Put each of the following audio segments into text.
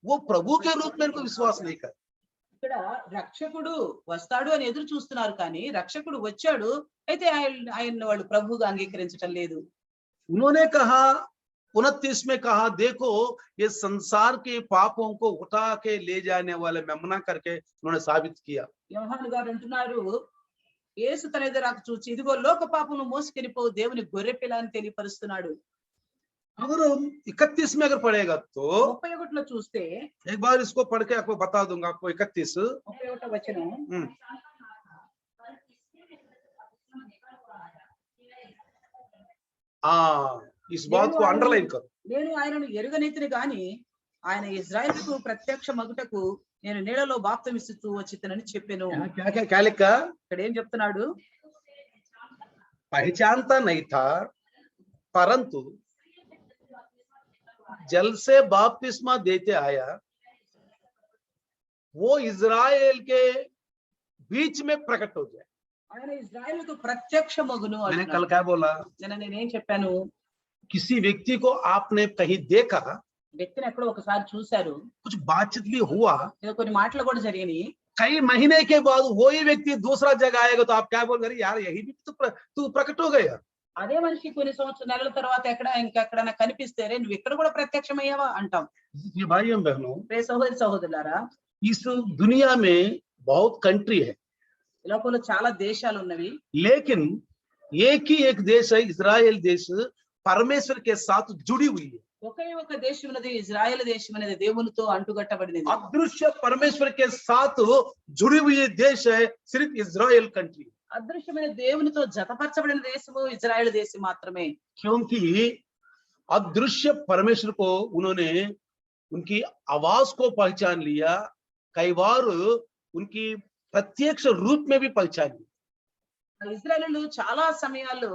वो प्रभु के रूप में उनको विश्वास नहीं कर। ఇక్కడ రక్షకుడు వస్తాడు అని ఎదురు చూస్తున్నారు కానీ రక్షకుడు వచ్చాడు అయితే ఆయన వాళ్ళు ప్రభువుగా అంగీకరించడం లేదు. उन्होंने कहा 29 में कहा, देखो ये संसार के पापों को उठा के ले जाने वाले मेमना करके उन्होंने साबित किया। యోహాను గారు అంటున్నారు, యేసు తన ఎదురాకు చూచి ఇదిగో లోక పాపమును మోసుకెళ్ళిపోవు దేవుని గొర్రె పిల్ల అని తెలియపరుస్తున్నాడు. अगर 31 में अगर पढ़ेगा तो 31లో చూస్తే एक बार इसको पढ़ के आपको बता दूंगा, आपको 31 31వ వచనం. इस बात को अंडरलाइन करो। నేను ఆయనను ఎరుగనెత్తిని గాని ఆయన ఇజ్రాయేలుకు ప్రత్యక్ష మగుటకు నేను నీడలో బాప్తిమిస్తూ వచ్చితనని చెప్పెను. क्या लिखा? ఇక్కడ ఏం చెప్తున్నాడు? पहचानता नहीं था परंतु जल से बपतिस्मा देते आया, वो इजराइल के बीच में प्रकट हो जाए। ఆయన ఇజ్రాయేలుకు ప్రత్యక్ష మగును मैंने అంటున్నాడు. कल क्या बोला? నేనేం చెప్పాను? किसी व्यक्ति को आपने कहीं देखा, వ్యక్తిని ఎక్కడో ఒకసారి చూశారు, कुछ बातचीत भी हुआ, ఏదో కొన్ని మాటలు కూడా జరిగినాయి. कई महीने के बाद वही व्यक्ति दूसरा जगह आएगा तो आप क्या बोल रहे? यार यही भी तू प्रकट हो गया। అదే మనిషి కొన్ని సంవత్సరాల నెలల తర్వాత ఇంకెక్కడైనా కనిపిస్తే రే నువ్వు ఇక్కడ కూడా ప్రత్యక్షమయ్యావా అంటాం. ये भाइयों बहनों, రే సహోదరి సహోదరులారా, इस दुनिया में बहुत कंट्री है, ఈ లోకంలో చాలా దేశాలు ఉన్నవి. लेकिन एक ही एक देश है, इजराइल देश, परमेश्वर के साथ जुड़ी हुई है। ఒకే ఒక దేశం ఉన్నది, ఇజ్రాయెల్ దేశం అనేది దేవునితో అంటుగట్టబడినది. अदृश्य परमेश्वर के साथ जुड़ी हुई देश है सिर्फ इजराइल कंट्री। అదృశ్యమైన దేవునితో జతపరచబడిన దేశము ఇజ్రాయెల్ దేశం మాత్రమే. क्योंकि अदृश्य परमेश्वर को उन्होंने उनकी आवाज को पहचान लिया, कई बार उनकी प्रत्यक्ष रूप में भी पहचान लिया। ఇజ్రాయేలు చాలా సమయాల్లో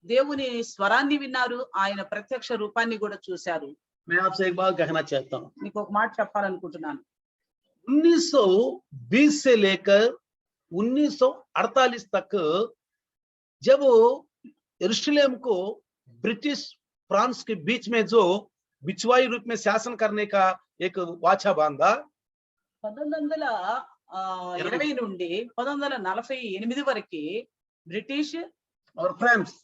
దేవుని స్వరాన్ని విన్నారు, ఆయన ప్రత్యక్ష రూపాన్ని కూడా చూశారు. मैं आपसे एक बात कहना चाहता हूँ, మీకు ఒక మాట చెప్పాలనుకుంటున్నాను. 1920 से लेकर 1948 तक जब यरूशलेम को ब्रिटिश फ्रांस के बीच में जो बिचवाई रूप में शासन करने का एक वाचा बांधा, 1920 నుండి 1948 వరకు బ్రిటిష్ और ఫ్రాన్స్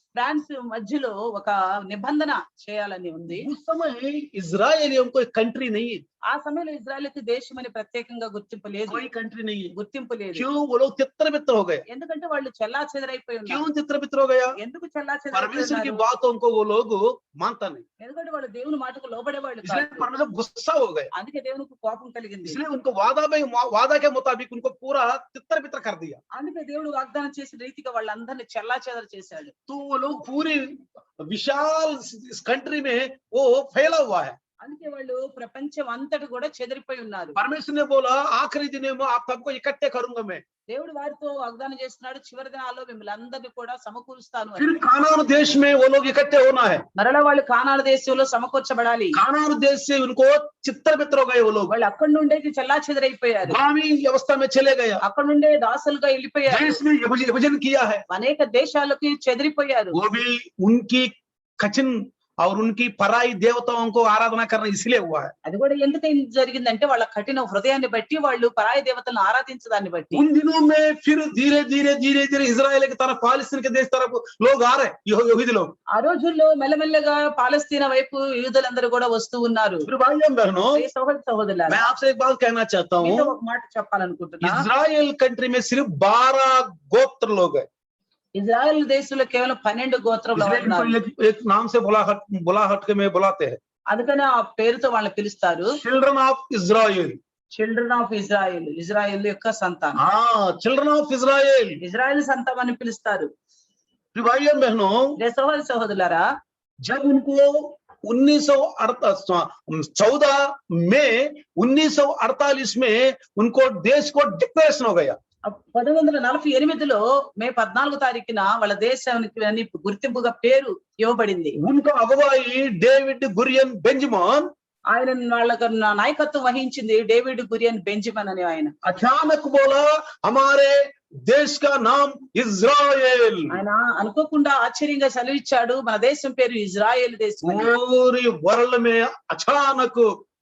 మధ్యలో ఒక నిబంధన చేయాలని ఉంది. उस समय इजराइलियों को एक कंट्री नहीं है, ఆ సమయంలో ఇజ్రాయెల్కి దేశం అని ప్రత్యేకంగా గుర్తింపు లేదు, कोई कंट्री नहीं है। గుర్తింపు లేదు. क्यों? वो लोग तितर बितर हो गए। ఎందుకంటే వాళ్ళు చెల్లా చెదరైపోయి ఉన్నారు. क्यों तितर बितर हो गया? ఎందుకు చెల్లా परमेश्वर की చెదరైపోయి बातों को वो लोग मानता नहीं, ఎందుకంటే వాళ్ళు దేవుని మాటకు లోబడేవాళ్ళు इसलिए కాదు. परमेश्वर गुस्सा हो गए, అందుకే దేవునికి కోపం కలిగింది. इसलिए उनको वादा के मुताबिक उनको पूरा तितर बितर कर दिया। అందుకే దేవుడు వాగ్దానం చేసిన రీతిగా వాళ్ళందరినీ చెల్లా చెదర చేశాడు. तो वो लोग पूरी विशाल इस कंट्री में वो फैला हुआ है। అందుకే వాళ్ళు ప్రపంచం అంతటి కూడా చెదిరిపోయి ఉన్నారు. परमेश्वर ने बोला आखिरी दिन में आप सबको इकट्ठे करूंगा मैं। దేవుడు వారితో వాగ్దానం చేస్తున్నాడు, చివరి దినాల్లో మిమ్మల్ని అందరినీ కూడా సమకూరుస్తాను అని. फिर कानान देश में वो लोग इकट्ठे होना है। మరలా వాళ్ళు కానాను దేశంలో సమకూర్చబడాలి. कानान देश से उनको चित्तर बितर हो गए, वो लोग వాళ్ళు అక్కడి నుండే చెల్లా చెదరైపోయారు, गुलामी अवस्था में चले गए, అక్కడ నుండే దాసులుగా వెళ్ళిపోయారు, देश में विभाजन किया है। అనేక దేశాలకి చెదిరిపోయారు. वो भी उनकी कठिन और उनकी पराई देवताओं को आराधना करना इसलिए हुआ है। అది కూడా ఎందుకు జరిగిందంటే వాళ్ళ కఠిన హృదయాన్ని బట్టి, వాళ్ళు పరాయి దేవతలను ఆరాధించడాన్ని బట్టి. उन दिनों में फिर धीरे धीरे इजराइल की तरफ, फालिस्तीन के देश तरफ लोग आ रहे, यहूदी लोग। ఆ రోజుల్లో మెల్లమెల్లగా పాలస్తీనా వైపు యూదులందరూ కూడా వస్తూ ఉన్నారు. फिर भाइयों बहनों, ఈ సహోదరులారా, मैं आपसे एक बात कहना चाहता हूँ, మీతో ఒక మాట చెప్పాలనుకుంటున్నా. इजराइल कंट्री में सिर्फ 12 गोत्र लोग हैं। ఇజ్రాయెల్ దేశంలో కేవలం 12 గోత్రాలు इसलिए ఉన్నారు. इनको एक नाम से बुलाहट के में बुलाते हैं, అందుకనే ఆ పేరుతో వాళ్ళని పిలుస్తారు, children of Israel. Children of Israel, Israel యొక్క సంతానం. हाँ, चिल्ड्रन ऑफ इजराइल। ఇజ్రాయెల్ సంతానం అని పిలుస్తారు. भाइयों बहनों, సహోదరి సహోదరులారా, जब उनको 14 में 1948 में उनको देश को डिक्लेरेशन हो गया। 1948లో మే 14 తారీఖున వాళ్ళ దేశానికి గుర్తింపుగా పేరు ఇవ్వబడింది. उनका अगुवाई डेविड गुरियन बेंजामिन, ఆయన వాళ్ళకు నాయకత్వం వహించింది డేవిడ్ గురియన్ బెంజమిన్ అనే ఆయన. अचानक बोला हमारे देश का नाम इजराइल। ఆయన అనుకోకుండా ఆశ్చర్యంగా సెలవిచ్చాడు, మన దేశం పేరు ఇజ్రాయెల్ దేశం అని. पूरी वर्ल्ड में अचानक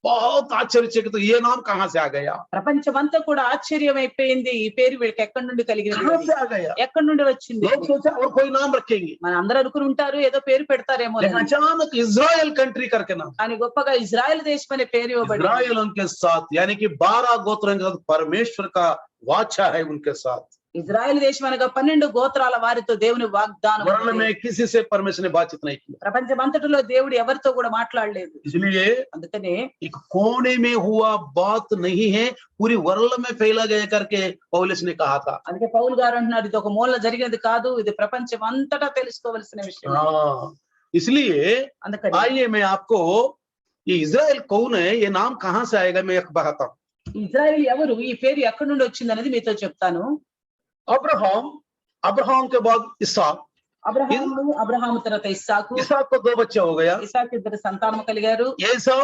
बहुत आश्चर्यचकित, ये नाम कहाँ से आ गया, ప్రపంచమంతా కూడా ఆశ్చర్యం అయిపోయింది. ఈ పేరు వీళ్ళకి ఎక్కడి నుండి కలిగినది कहाँ అని. से आ गया। ఎక్కడి నుండి వచ్చింది लोग అని. सोचा और कोई नाम रखेंगे, మన అందరూ అనుకుని ఉంటారు ఏదో పేరు పెడతారేమో लेकिन అని. अचानक इज़राइल कंट्री करके नाम, కానీ గొప్పగా ఇజ్రాయెల్ దేశం అనే పేరు ఇవ్వబడింది. इज़राइल उनके साथ, यानी कि 12 गोत्रों के साथ परमेश्वर का वाचा है उनके साथ। ఇజ్రాయెల్ దేశం అనగా 12 గోత్రాల వారితో దేవుని వాగ్దానం वर्ल्ड ఉంది. में किसी से परमेश्वर ने बातचीत नहीं की, ప్రపంచమంతటిలో దేవుడు ఎవరితో కూడా మాట్లాడలేదు. इसलिए అందుకనే एक कोने में हुआ बात नहीं है, पूरी वर्ल्ड में फैला गया करके पौलुस ने कहा था। అందుకే పౌలు గారు అంటున్నారు ఇది ఒక మూల జరిగినది కాదు, ఇది ప్రపంచం అంతటా తెలుసుకోవలసిన విషయం. हाँ, इसलिए అందుకని आइए मैं आपको ये इज़राइल कौन है, ये नाम कहाँ से आएगा, मैं एक बताता हूँ। ఇజ్రాయెల్ ఎవరు, ఈ పేరు ఎక్కడి నుండి వచ్చింది అనేది మీతో చెప్తాను. अब्राहम, अब्राहम के बाद इसहाक, అబ్రహాము తర్వాత ఇస్సాకు. इसहाक को 2 बच्चे हो गया, ఇస్సాకు 2 సంతానం కలిగారు. एसाव,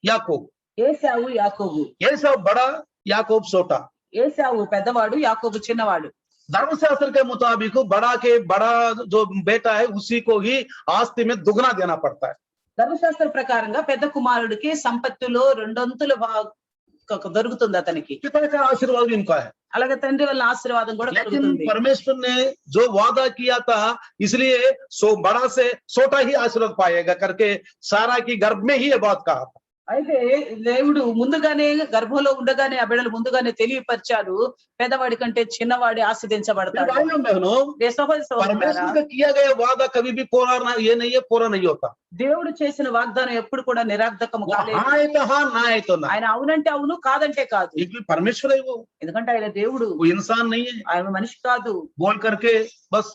याकूब। ఏశావు యాకోబు. एसाव बड़ा, याकूब छोटा। ఏశావు పెద్దవాడు, యాకోబు చిన్నవాడు. धर्मशास्त्र के मुताबिक बड़ा के बड़ा जो बेटा है उसी को ही आस्ती में दुगना देना पड़ता है। ధర్మశాస్త్ర ప్రకారంగా పెద్ద కుమారుడికి సంపత్తిలో 2 దొరుకుతుంది అతనికి. पिता का आशीर्वाद भी इनका है, అలాగే తండ్రి వల్ల ఆశీర్వాదం కూడా लेकिन కలుగుతుంది. परमेश्वर ने जो वादा किया था, इसलिए बड़ा से छोटा ही आशीर्वाद पाएगा करके सारा की गर्भ में ही ये बात कहा था। అయితే దేవుడు ముందుగానే గర్భంలో ఉండగానే ఆ బిడ్డలు ముందుగానే తెలియపరిచాడు, పెద్దవాడి కంటే చిన్నవాడి ఆశీర్వదించబడతాడు. भाइयों बहनों, परमेश्वर का किया गया वादा कभी भी पूरा ये नहीं है, पूरा नहीं होता। దేవుడు చేసిన వాగ్దానం ఎప్పుడు కూడా నిరర్ధకము కాలేదు. हाँ है तो हाँ, ना है तो ना। ఆయన అవునంటే అవును, కాదంటే కాదు. क्योंकि परमेश्वर है वो ఎందుకంటే ఆయన దేవుడు, इंसान नहीं है ఆయన మనిషి కాదు. बोल करके बस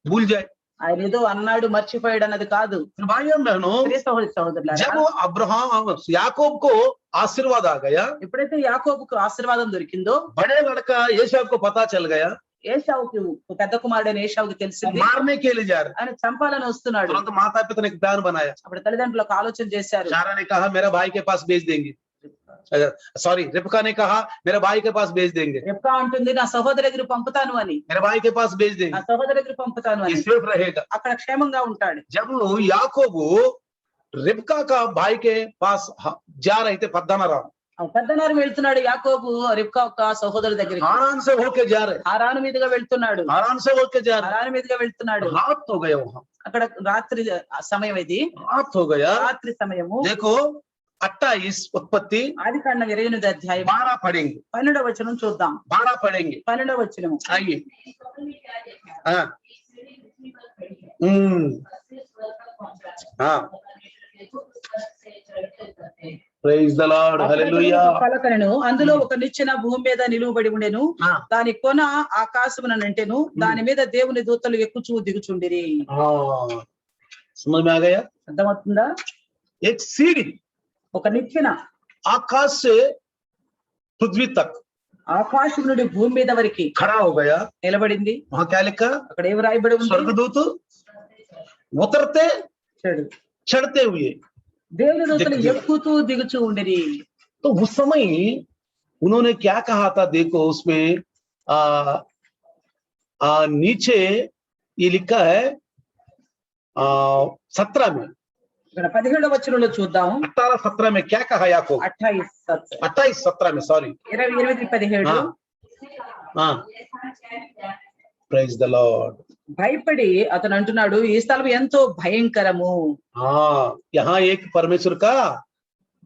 भूल जाए। ఆయన ఏదో అన్నాడు మర్చిపోయాడు అన్నది కాదు. भाइयों बहनों, సహోదరులారా, जब अब्राहम याकूब को आशीर्वाद आ गया, ఎప్పుడైతే యాకోబుకు ఆశీర్వాదం దొరికిందో, बड़े लड़का एसाव को पता चल गया, ఏశావుకి పెద్ద కుమారుడైన ఏశావుకి తెలిసింది मारने के लिए जा रहे, ఆయన చంపాలని వస్తున్నాడు. तुरंत माता पिता ने एक प्लान बनाया। అప్పుడు తల్లిదండ్రులు ఒక ఆలోచన చేశారు. सारा ने कहा मेरा भाई के पास भेज देंगे, सॉरी रिबका ने कहा मेरे भाई के पास भेज देंगे, రెబ్కా అంటుంది నా సహోదరు దగ్గర పంపుతాను అని. मेरे भाई के पास भेज నా देंगे, సహోదరు దగ్గర పంపుతాను అని. ये सेफ रहेगा। అక్కడ క్షేమంగా ఉంటాడు. जब याकूब रिबका का भाई के पास जा रहे थे पद्दनराम, పెద్దనారు వెళ్తున్నాడు యాకోబు రెబ్కా యొక్క సహోదరు దగ్గరికి. हारान से होके जा रहे, హారాను మీదుగా వెళ్తున్నాడు. हारान से होके जा रहे, హారాను మీదుగా వెళ్తున్నాడు. रात हो गया वहां, అక్కడ రాత్రి సమయం, ఇది रात हो गया। రాత్రి సమయము. देखो 28 उत्पत्ति ఆదికాండం 28వ అధ్యాయం 12 पढ़ेंगे, 12వ వచనం చూద్దాం. 12 पढ़ेंगे, 12వ వచనము. आइए। हाँ, हाँ, ప్రైజ్ ద లార్డ్, హల్లెలూయా. పలకలను అందులో ఒక నిచ్చెన భూమి మీద నిలువబడి ఉండెను, हाँ, దాని కొన ఆకాశమున నింటెను, దాని మీద దేవుని దూతలు ఎక్కుచూ దిగుచుండిరి. हाँ, समझ में आ गया। అర్థమవుతుందా? एक सीढ़ी ఒక నిచ్చెన आकाश से पृथ्वी तक ఆకాశం నుండి భూమి మీద వరకు खड़ा हो गया। నిలబడింది. वहां क्या लिखा, అక్కడ ఏం రాయబడి ఉంది? स्वर्गदूत उतरते చెడు चढ़ते हुए। దేవుని దూతలు ఎక్కుతూ దిగుచూ ఉండిరి. तो उस समय उन्होंने क्या कहा था, देखो उसमें नीचे ये लिखा है 17 में, ఇక్కడ 17వ వచనంలో చూద్దాం. 18-17 में क्या कहा याकूब, 28-17 में, सॉरी 28-17. हाँ, ప్రైజ్ ద లార్డ్। భయపడి అతను అంటున్నాడు ఈ స్థలం ఎంతో భయంకరము. हाँ, यहाँ एक परमेश्वर का,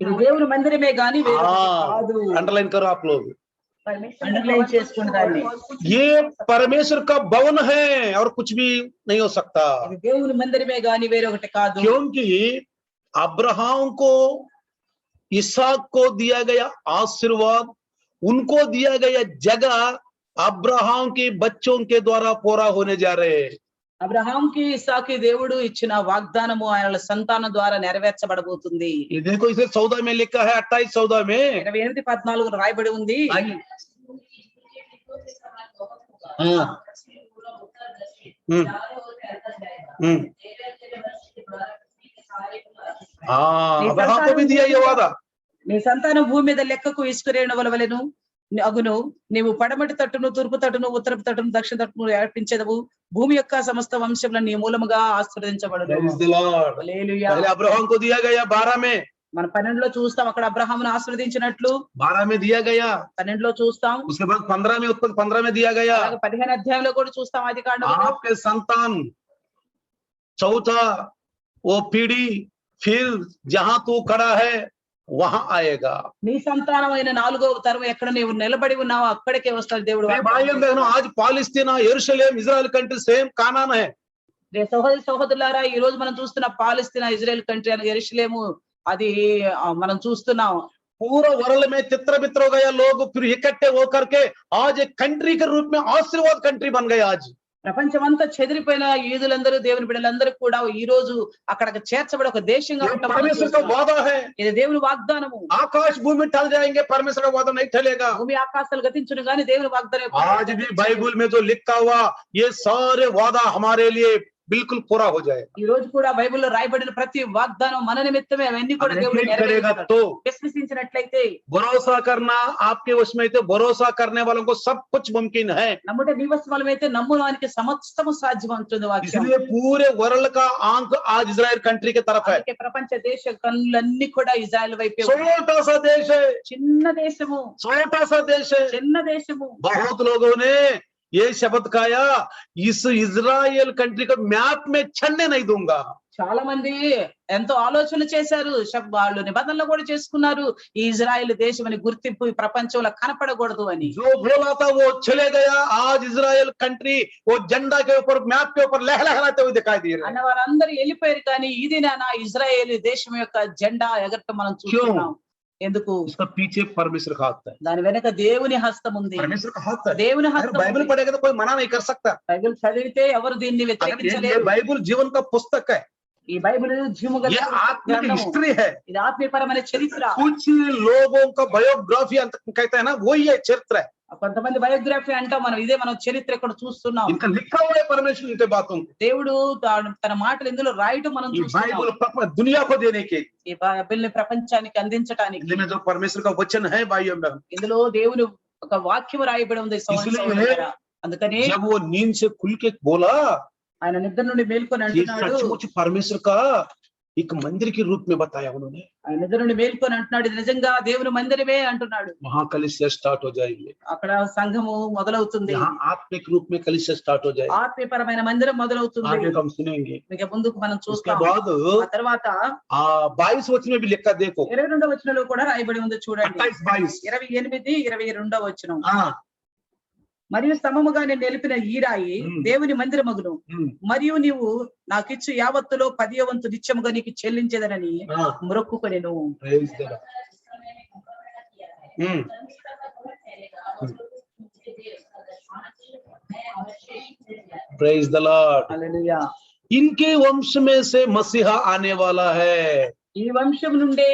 ఇది దేవుని మందిరమే గాని కాదు. अंडरलाइन करो आप लोग, అండర్లైన్ చేసుకోండి దాన్ని. ये परमेश्वर का भवन है और कुछ भी नहीं हो सकता, ఇది దేవుని మందిరమే గాని వేరొకటి కాదు. क्योंकि अब्राहम को इसहाक को दिया गया आशीर्वाद, उनको दिया गया जगह अब्राहम के बच्चों के द्वारा पूरा होने जा रहे हैं। అబ్రహాంకి ఇస్సాకి దేవుడు ఇచ్చిన వాగ్దానము ఆయన సంతానం ద్వారా నెరవేర్చబడబోతుంది. ये देखो इसे 14 में लिखा है, 28-14 में 28-14 రాయబడి ఉంది. हाँ, अब्राहम को भी दिया ये वादा, నీ సంతానం భూమి మీద లెక్కకు ఇసుక రేణువుల వలెను అగును, నీవు పడమటి తట్టును తూర్పు తట్టును ఉత్తరపు తట్టును దక్షిణ తట్టును వ్యాపించెదవు, భూమి యొక్క సమస్త వంశములను నీ మూలముగా ఆశీర్వదించబడును. अब्राहम को दिया गया 12 में, మన 12లో చూస్తాం అక్కడ అబ్రహామును ఆశీర్వదించినట్లు 12 में दिया गया, 12లో చూస్తాం. उसके बाद 15 में, उत्पत्ति 15 में दिया गया, అలాగే 15 అధ్యాయంలో కూడా చూస్తాం ఆదికాండంలో. आपके संतान चौथा वो पीढ़ी फिर जहां तू खड़ा है वहां आएगा. నీ సంతానమైన 4వ తరం ఎక్కడ నీవు నిలబడి ఉన్నావో అక్కడికే వస్తాడు దేవుడు. भाइयों बहनों, आज पालिस्तीना, यरूशलेम, इजराइल कंट्री सेम कानान है. సహోదరి సహోదరులారా, ఈ రోజు మనం చూస్తున్న పాలస్తీనా, ఇజ్రాయెల్ కంట్రీ అని యెరూషలేము, అది మనం చూస్తున్నాం. पूरा वर्ल्ड में तितर बितर हो गया, लोग फिर इकट्ठे होकर के आज एक कंट्री के रूप में आशीर्वाद कंट्री बन गए. आज ప్రపంచమంతా చెదిరిపోయిన యూదులందరూ, దేవుని బిడ్డలందరూ కూడా ఈ రోజు అక్కడికి చేర్చబడి ఒక దేశంగా ఉంటాం. परमेश्वर का वादा है, ఇది దేవుని వాగ్దానము. आकाश भूमि टल जाएंगे, परमेश्वर का वादा नहीं टलेगा. భూమి ఆకాశాలు గతించును గాని దేవుని వాగ్దానం आज भी बाइबल में जो लिखा हुआ ये सारे वादा हमारे लिए बिल्कुल पूरा हो जाएगा. ఈ రోజు కూడా బైబిల్లో రాయబడిన ప్రతి వాగ్దానం మన నిమిత్తమే. అవన్నీ కూడా దేవుడు करेगा तो విశ్వసించినట్లయితే, भरोसा करना आपके वश में, तो भरोसा करने वालों को सब कुछ मुमकिन है. నమ్ముట నీ వశమైతే నమ్మువానికి సమస్తము సాధ్యం అంటుంది వాక్యం. इसलिए पूरे वर्ल्ड का आंख आज इजराइल कंट्री की तरफ है. ప్రపంచ దేశ కన్నులన్నీ కూడా ఇజ్రాయెల్ వైపే. छोटा सा देश है, చిన్న దేశము, छोटा सा देश है. చిన్న దేశము. बहुत लोगों ने ये शब्द खाया, इस इजराइल कंट्री को मैप में छन्ने नहीं दूंगा. చాలా మంది ఎంతో ఆలోచన చేశారు, వాళ్ళు నిబంధనలు కూడా చేసుకున్నారు, ఈ ఇజ్రాయెల్ దేశం అని గుర్తింపు ఈ ప్రపంచంలో కనపడకూడదు అని. जो बोला था वो चले गया. आज इजराइल कंट्री वो झंडा के ऊपर, मैप के ऊपर लहलहाते हुए दिखाई दे रहे हैं. అన్న వారందరూ వెళ్ళిపోయారు, కానీ ఇది నా ఇజ్రాయెల్ దేశం యొక్క జెండా ఎగరటం మనం చూస్తున్నాం. ఎందుకు? उसका पीछे परमेश्वर का हाथ है. దాని వెనక దేవుని హస్తం ఉంది. परमेश्वर का हाथ है. దేవుని హస్తం. बाइबल पढ़ेगा तो कोई मना नहीं कर सकता. బైబిల్ చదివితే ఎవరు దీన్ని ये వ్యతిరేకించలేరు. बाइबल जीवन का पुस्तक है. ఈ బైబిల్ జీవము గల ये आत्मिक గ్రంథము. हिस्ट्री है. ఇది ఆత్మీయపరమైన చరిత్ర. कुछ लोगों का बायोग्राफी कहते हैं ना, वही है चरित्र है. కొంతమంది బయోగ్రఫీ అంటాం మనం, ఇదే మనం చరిత్ర ఇక్కడ చూస్తున్నాం. इनका लिखा हुआ है परमेश्वर इनके बातों को. దేవుడు తన మాటలు ఇందులో రాయటం మనం ये చూస్తున్నాం. बाइबल दुनिया को देने के, ఈ బైబిల్ ని ప్రపంచానికి అందించడానికి. इसमें जो परमेश्वर का वचन है भाइयों बहनों, ఇందులో దేవుని ఒక వాక్యం రాయబడి ఉంది. అందుకని जब वो नींद से खुल के बोला, ఆయన నిద్ర నుండి మేల్కొని ये అంటున్నాడు, सचमुच परमेश्वर का एक मंदिर के रूप में बताया उन्होंने. ఆయన నిద్ర నుండి మేల్కొని అంటున్నాడు, ఇది నిజంగా దేవుని మందిరమే అంటున్నాడు. वहां कलीसिया स्टार्ट हो जाएंगे. అక్కడ సంఘము మొదలవుతుంది. यहाँ आत्मिक रूप में कलीसिया स्टार्ट हो जाएगी. ఆత్మీయపరమైన మందిరం మొదలవుతుంది. आगे हम सुनेंगे. ఇక ముందుకు మనం उसके చూస్తాం. बाद ఆ తర్వాత 22 वचन में भी लिखा, देखो 22వ వచనంలో కూడా రాయబడి ఉంది చూడండి. 28, 28, 22వ వచనం. हाँ. మరియు సమముగా నేను నిలిపిన ఈ రాయి దేవుని మందిరమగును, మరియు నీవు నాకిచ్చు యావత్తులో 10వ వంతు నిత్యముగా నీకు చెల్లించేదనని మొక్కుకొనెను. Praise the Lord. హల్లెలూయా. इनके वंश में से मसीहा आने वाला है. ఈ వంశం నుండే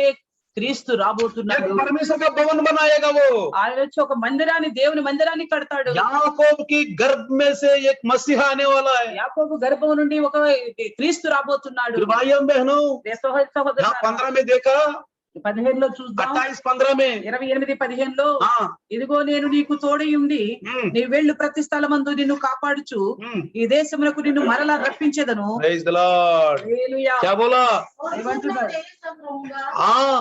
క్రీస్తు రాబోతున్నాడు. परमेश्वर का भवन बनाएगा वो. ఆయన వచ్చి ఒక మందిరాన్ని, దేవుని మందిరాన్ని కడతాడు. याकूब की गर्भ में से एक मसीहा आने वाला है. యాకోబు గర్భం నుండి ఒక క్రీస్తు రాబోతున్నాడు. भाइयों बहनों, సహోదరులారా, 15 में देखा, 15లో చూద్దాం. 28-15 में 28-15లో ఇదిగో నేను నీకు తోడై ఉండి నీ వెళ్ళు ప్రతి స్థలమందు నిన్ను కాపాడుచు ఈ దేశమునకు నిన్ను మరలా రప్పించేదను. Praise the Lord. హల్లెలూయా. क्या बोला? ఏమంటున్నాడు? हाँ,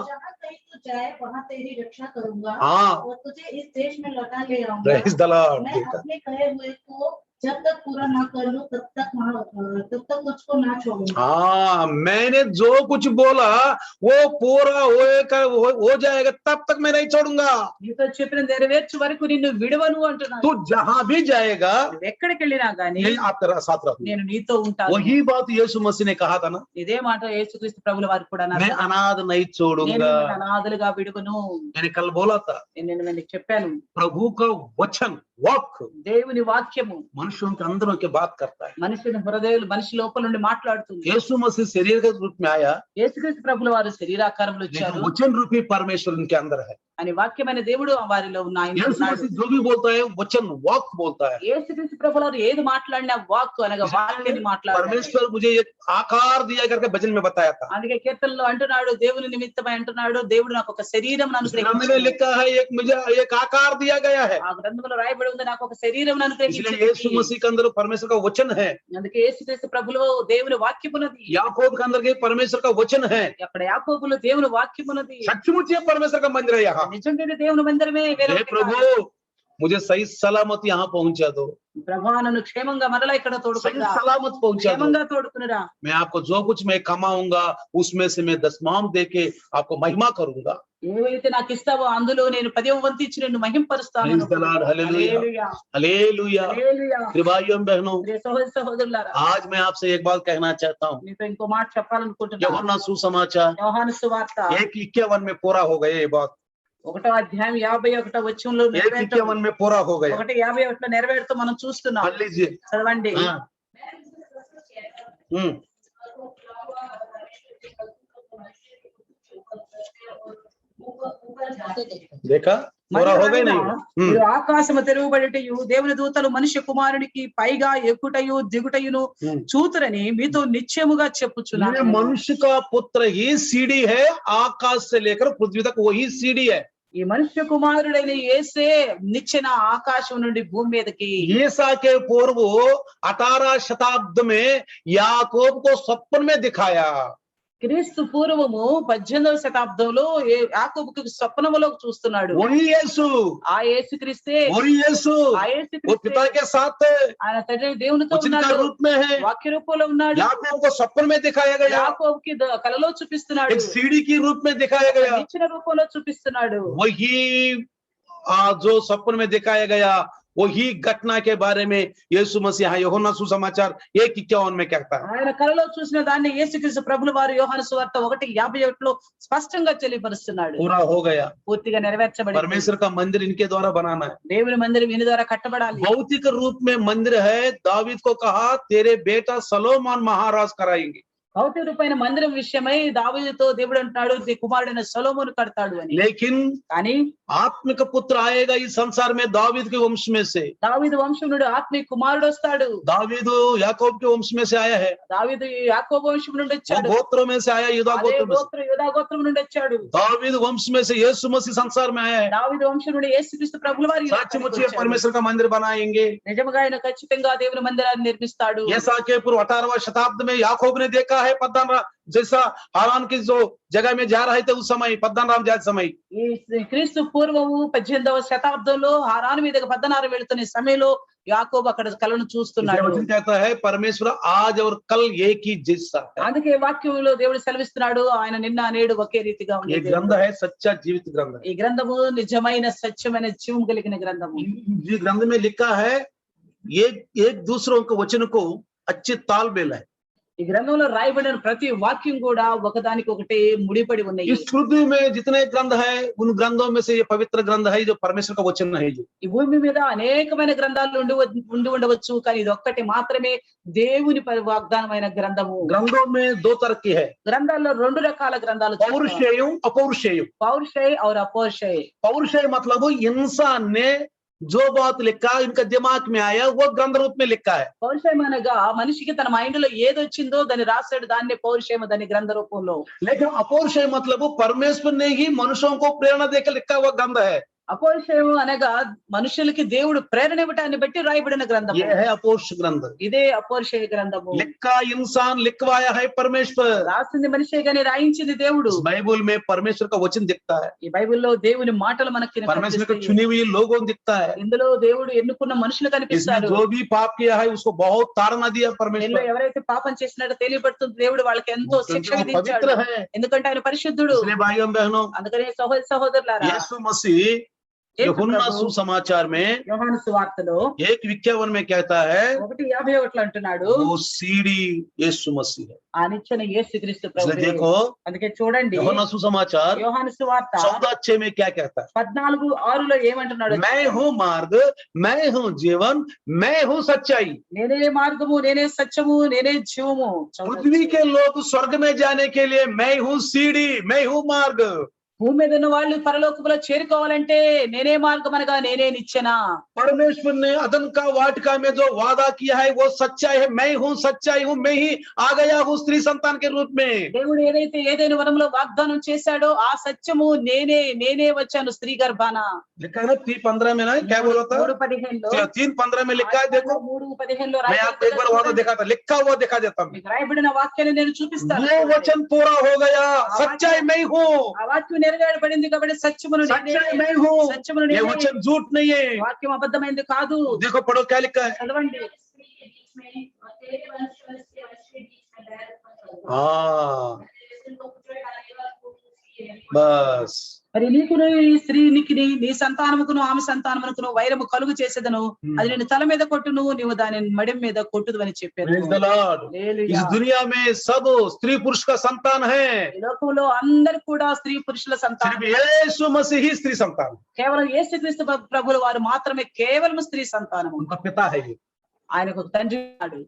वहाँ तेरी रक्षा करूंगा हाँ, और तुझे इस देश में लौटा ले आऊंगा. Praise the Lord. मैं अपने कहे हुए को जब तक पूरा ना कर लूं तब तक मुझको ना छोड़ूंगा. हाँ, मैंने जो कुछ बोला वो पूरा हो जाएगा, तब तक मैं नहीं छोड़ूंगा. నీతో చెప్పిన నెరవేర్చు వరకు నిన్ను విడవను అంటున్నాడు. तू जहां भी जाएगा నువ్వు ఎక్కడికి వెళ్ళినా గానీ यही आप तेरा साथ रहूंगा. నేను నీతో ఉంటాను. वही बात यीशु मसीह ने कहा था ना, ఇదే మాట యేసుక్రీస్తు ప్రభుల వారు కూడా అన్నారు. मैं अनाथ नहीं నేను छोड़ूंगा. నిన్ను అనాథలుగా విడువను. मैंने कल बोला था, నేను మీకు చెప్పాను, प्रभु का वचन वाक దేవుని వాక్యము मनुष्यों के अंदरों के बात करता है. మనిషిని హృదయాలు, మనిషి లోపల నుండి మాట్లాడుతుంది. यीशु मसीह शरीर के रूप में आया, యేసుక్రీస్తు ప్రభుల వారు శరీరాకారంలో लेकिन వచ్చారు. वचन रूपी परमेश्वर उनके अंदर है. అని వాక్యమైన దేవుడు వారిలో ఉన్న ఆయన यीशु ఉన్నాడు. मसीह जो भी बोलता है वचन वाक बोलता है. యేసుక్రీస్తు ప్రభుల వారు ఏది మాట్లాడినా వాక్కు అనగా వాక్యాన్ని మాట్లాడారు. परमेश्वर मुझे एक आकार दिया करके भजन में बताया था. అందుకే కీర్తనలో అంటున్నాడు, దేవుని నిమిత్తమై అంటున్నాడు, దేవుడు నాకు ఒక శరీరం ग्रंथ में అనుగ్రహించాడు. लिखा है, एक मुझे एक आकार दिया गया है. ఆ గ్రంథంలో రాయబడి ఉంది, నాకు ఒక శరీరం इसलिए అనుగ్రహించింది. यीशु मसीह के अंदर परमेश्वर का वचन है, అందుకే యేసుక్రీస్తు ప్రభులో దేవుని వాక్యమున్నది. याकूब के अंदर के परमेश्वर का वचन है, అక్కడ యాకోబులో దేవుని వాక్యమున్నది. सचमुच ये परमेश्वर का मंदिर है यहाँ। నిజంగానే దేవుని మందిరమే, వేరే हे ఒకటి प्रभु కాదు. मुझे सही सलामत यहाँ पहुंचा दो, ప్రభా నన్ను క్షేమంగా మరలా ఇక్కడ सही తోడుకురా, सलामत पहुंचा दो। క్షేమంగా తోడుకునిరా. मैं आपको जो कुछ मैं कमाऊंगा उसमें से मैं दशमांश देके आपको महिमा करूंगा। ఏవైతే నాకు ఇస్తావో అందులో నేను 10వ వంతు ఇచ్చి నిన్ను మహింపరుస్తాను. Praise the Lord, hallelujah, హల్లెలూయా, हालेलुया। హల్లెలూయా. प्रिय भाइयों बहनों, ప్రియ సహోదరి సహోదరులారా, आज मैं आपसे एक बात कहना चाहता हूँ। మీతో ఇంకో మాట చెప్పాలనుకుంటున్నాను. यूहन्ना सुसमाचार యోహాను సువార్త 1:51 में पूरा हो गया ये बात, 1వ అధ్యాయం 51వ వచనంలో 1:51 में पूरा हो गया। 1:51లో నెరవేరుతూ మనం చూస్తున్నాం. पढ़ लीजिए। చదవండి. हाँ। देखा पूरा हो गया नहीं? మీరు ఆకాశము తెరువబడుటయు దేవుని దూతలు మనుష్య కుమారునికి పైగా ఎక్కుటయు దిగుటయును చూతురని మీతో నిశ్చయముగా చెప్పుచున్నాను. ये मनुष्य का पुत्र ही सीढ़ी है, आकाश से लेकर पृथ्वी तक वही सीढ़ी है। ఈ మనుష్య కుమారుడైన యేసే నిచ్చెన ఆకాశం నుండి భూమి మీదకి. ईसा के पूर्व 18 शताब्दी में याकूब को स्वप्न में दिखाया। క్రీస్తు పూర్వము 18వ శతాబ్దంలో యాకోబుకు స్వప్నములో చూస్తున్నాడు. वही यीशु, ఆ యేసుక్రీస్తే, वही यीशु ఆ वो యేసుక్రీస్తే पिता के साथ है, ఆయన తండ్రి దేవునితో वचन का ఉన్నాడు, रूप में है। వాక్య రూపంలో ఉన్నాడు. याकूब को स्वप्न में दिखाया गया, యాకోబుకి కలలో చూపిస్తున్నాడు, एक सीढ़ी के रूप में दिखाया गया। నిచ్చెన రూపంలో చూపిస్తున్నాడు. वही जो स्वप्न में दिखाया गया वही घटना के बारे में यीशु मसीह यूहन्ना सुसमाचार 1:51 में कहता है। ఆయన కలలో చూసిన దాన్ని యేసుక్రీస్తు ప్రభుల వారు యోహాను సువార్త 1:51లో స్పష్టంగా తెలియపరుస్తున్నాడు. पूरा हो गया, పూర్తిగా నెరవేర్చబడింది. परमेश्वर का मंदिर इनके द्वारा बनाना है। దేవుని మందిరం ఈయన ద్వారా కట్టబడాలి. भौतिक रूप में मंदिर है, दावीद को कहा तेरे बेटा सलोमन महाराज कराएंगे। భౌతిక రూపమైన మందిరం విషయమై దావీదుతో దేవుడు అంటాడు, నీ కుమారుడైన సొలొమోను కడతాడు అని. लेकिन కానీ आत्मिक पुत्र आएगा इस संसार में दावीद के वंश में से। దావీదు వంశం నుండి ఆత్మీయ కుమారుడు వస్తాడు. दावीद याकूब के वंश में से आया है, దావీదు యాకోబు వంశం నుండి वो వచ్చాడు. गोत्रों में से आया, यूदा అదే गोत्र में से। గోత్రం యూదా గోత్రం నుండి వచ్చాడు. दावीद वंश में से यीशु मसीह संसार में आया है। దావీదు వంశం నుండి యేసుక్రీస్తు ప్రభుల వారు ఈ లోకానికి सचमुच వచ్చాడు. परमेश्वर का मंदिर बनाएंगे। నిజముగా ఆయన ఖచ్చితంగా దేవుని మందిరాన్ని నిర్మిస్తాడు. ऐसा के पूर्व 18वां शताब्दी में याकूब ने देखा है पद्दान जैसा हारान की जो जगह में जा रहे थे उस समय, पद्दान राम जात समय। ఈ క్రీస్తు పూర్వము 18వ శతాబ్దంలో హారాను మీదకి పద్దనారు వెళ్తున్న సమయంలో యాకోబు అక్కడ కలను చూస్తున్నాడు. वचन कहता है परमेश्वर आज और कल एक ही जैसा है। అందుకే వాక్యంలో దేవుడు సెలవిస్తున్నాడు, ఆయన నిన్న నేడు ఒకే రీతిగా ये ఉంది. ग्रंथ है सच्चा जीवित ग्रंथ है। ఈ గ్రంథము నిజమైన సత్యమైన జీవం కలిగిన గ్రంథము. ये ग्रंथ में लिखा है एक दूसरों के वचन को अच्छे तालमेल है। ఈ గ్రంథంలో రాయబడిన ప్రతి వాక్యం కూడా ఒకదానికి ఒకటి ముడిపడి ఉన్నాయి. इस पृथ्वी में जितने ग्रंथ है उन ग्रंथों में से ये पवित्र ग्रंथ है जो परमेश्वर का वचन है। जो ఈ భూమి మీద అనేకమైన గ్రంథాలు ఉండి ఉండవచ్చు, కానీ ఇది ఒక్కటి మాత్రమే దేవుని వాగ్దానమైన గ్రంథము. ग्रंथों में 2 तरह की है, గ్రంథాల్లో 2 రకాల గ్రంథాలు, पौरुषेय अपौरुषेय। పౌరుషయ और అపౌరుషయ. पौरुषेय मतलब इंसान ने जो बात लिखा इनका दिमाग में आया वो ग्रंथ रूप में लिखा है। పౌరుషయం అనగా మనిషికి తన మైండ్ లో ఏదొచ్చిందో దాన్ని రాశాడు, దాన్ని పౌరుషయం, దాన్ని గ్రంథ రూపంలో. लेकिन अपौरुषेय मतलब परमेश्वर ने ही मनुष्यों को प्रेरणा देकर लिखा हुआ ग्रंथ है। అపౌరుషయం అనగా మనుషులకి దేవుడు ప్రేరణ ఇవ్వటాన్ని బట్టి రాయబడిన గ్రంథం. ये है अपौरुष ग्रंथ। ఇదే అపౌరుషయ గ్రంథము. लिखा इंसान लिखवाया है परमेश्वर। రాసింది మనిషే గాని రాయించింది దేవుడు. बाइबल में परमेश्वर का वचन दिखता है, ఈ బైబిల్లో దేవుని మాటలు మనకి परमेश्वर को కనిపిస్తాయి. चुनी हुई लोगों दिखता है। ఇందులో దేవుడు ఎన్నుకున్న మనుషులు इसमें కనిపిస్తారు. जो भी पाप किया है उसको बहुत ताड़ना दिया దీనిలో परमेश्वर, ఎవరైతే పాపం చేసినట్టు తెలియబడుతుంది దేవుడు వాళ్ళకి ఎంతో శిక్ష क्योंकि वो విధించాడు. पवित्र है। ఎందుకంటే ఆయన పరిశుద్ధుడు. इसलिए भाइयों बहनों, అందుకనే సహోదర సహోదరులారా, यीशु मसीह यूहन्ना सुसमाचार में యోహాను సువార్తలో 1:51 में कहता है 1:51 అంటున్నాడు, वो सीढ़ी यीशु मसीह है। ఆ నిచ్చెన యేసుక్రీస్తు इसलिए ప్రభువే. देखो అందుకే చూడండి यूहन्ना सुसमाचार యోహాను సువార్త 14:6 में क्या कहता है, 14:6లో ఏమంటున్నాడు? मैं हूँ मार्ग, मैं हूँ जीवन, मैं हूँ सच्चाई। నేనే మార్గము, నేనే సత్యము, నేనే జీవము. पृथ्वी के लोग स्वर्ग में जाने के लिए मैं हूँ सीढ़ी, मैं हूँ मार्ग। భూమి మీద ఉన్న వాళ్ళు పరలోకములో చేరుకోవాలంటే నేనే మార్గం అనగా నేనే నిచ్చెన. परमेश्वर ने अदन का वाटिका में जो वादा किया है वो सच्चाई है, मैं हूँ सच्चाई हूँ, मैं ही आ गया हूँ स्त्री संतान के रूप में। దేవుడు ఏదైతే ఏదైనా వనంలో వాగ్దానం చేశాడో ఆ సత్యము నేనే వచ్చాను స్త్రీ గర్భాన. लिखा है ना 3:15 में ना, क्या बोला था? 3:15 3:15 में लिखा है, देखो 3:15 मैं आपको एक बार वादा दिखा था, लिखा हुआ दिखा देता हूँ। మీకు రాయబడిన వాక్యాన్ని నేను చూపిస్తాను. वो वचन पूरा हो गया, सच्चाई मैं हूँ, ఆ వాక్యం నెరవేరబడింది కాబట్టి సత్యమును सच्चाई मैं हूँ, సత్యమును ये నేనే. वचन झूठ नहीं है। వాక్యం అబద్ధమైంది కాదు. देखो पढ़ो क्या लिखा है। చదవండి. हाँ बस మరి నీకును ఈ స్త్రీనికి నీ సంతానముకును ఆమె సంతానమునకును వైరము కలుగు చేసేదను, అది నేను తల మీద కొట్టును, నీవు దాని మడి మీద కొట్టుదు అని చెప్పారు. Praise the Lord। హల్లెలూయా. इस दुनिया में सब स्त्री पुरुष का संतान है, ఈ లోకంలో అందరు కూడా స్త్రీ పురుషుల सिर्फ సంతానం. यीशु मसीह ही स्त्री संतान, కేవలం యేసుక్రీస్తు ప్రభుల వారు మాత్రమే కేవలం స్త్రీ సంతానము. उनका पिता है ये, ఆయనకు ఒక తండ్రి ఉన్నాడు.